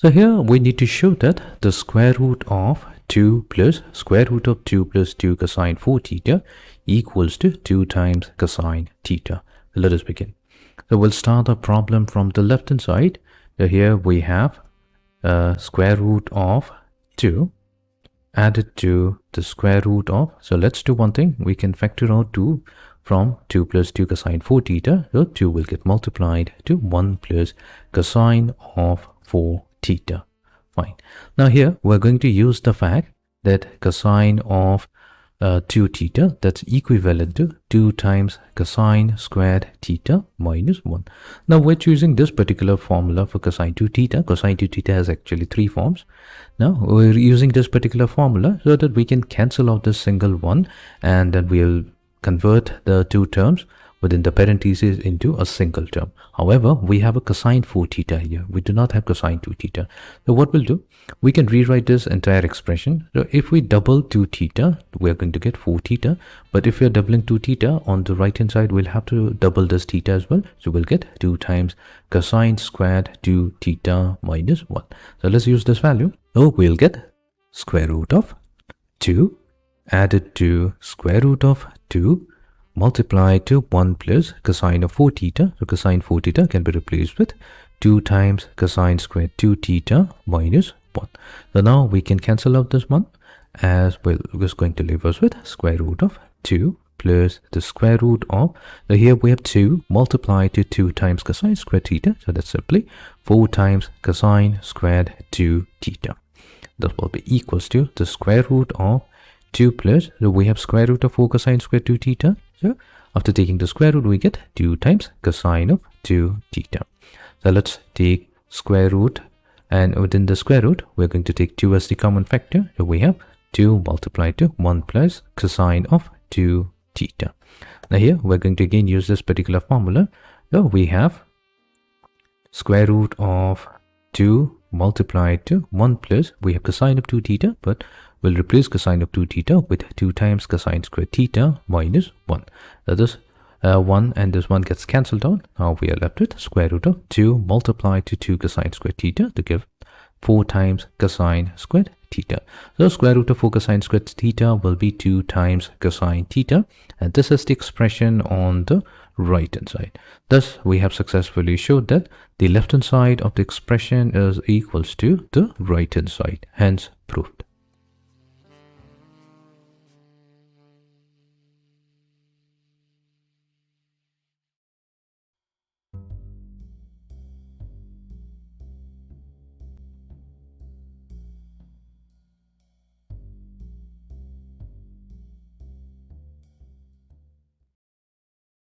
So here we need to show that the square root of 2 plus square root of 2 plus 2 cosine 4 theta equals to 2 times cosine theta. Let us begin. So we'll start the problem from the left hand side. So here we have square root of 2 added to the square root of, so let's do one thing, we can factor out 2 from 2 plus 2 cosine 4 theta, so 2 will get multiplied to 1 plus cosine of 4 theta. Fine. Now here we're going to use the fact that cosine of 2 theta, that's equivalent to 2 times cosine squared theta minus 1. Now we're choosing this particular formula for cosine 2 theta. Cosine 2 theta has actually 3 forms. Now we're using this particular formula so that we can cancel out this single one, and then we'll convert the two terms within the parentheses into a single term. However, we have a cosine 4 theta here. We do not have cosine 2 theta. So what we'll do, we can rewrite this entire expression. So if we double 2 theta, we're going to get 4 theta. But if we're doubling 2 theta, on the right hand side, we'll have to double this theta as well. So we'll get 2 times cosine squared 2 theta minus 1. So let's use this value. So we'll get square root of 2 added to square root of 2 multiplied to 1 plus cosine of 4 theta. So cosine 4 theta can be replaced with 2 times cosine squared 2 theta minus 1. So now we can cancel out this one, as well. It's going to leave us with square root of 2 plus the square root of, so here we have 2 multiplied to 2 times cosine squared theta. So that's simply 4 times cosine squared 2 theta. That will be equals to the square root of 2 plus, so we have square root of 4 cosine squared 2 theta. So after taking the square root, we get 2 times cosine of 2 theta. So let's take square root, and within the square root, we're going to take 2 as the common factor. So we have 2 multiplied to 1 plus cosine of 2 theta. Now here, we're going to again use this particular formula. So we have square root of 2 multiplied to 1 plus, we have cosine of 2 theta, but we'll replace cosine of 2 theta with 2 times cosine squared theta minus 1. That is 1 and this 1 gets cancelled out. Now we are left with square root of 2 multiplied to 2 cosine squared theta to give 4 times cosine squared theta. So square root of 4 cosine squared theta will be 2 times cosine theta, and this is the expression on the right hand side. Thus we have successfully showed that the left hand side of the expression is equals to the right hand side, hence proved.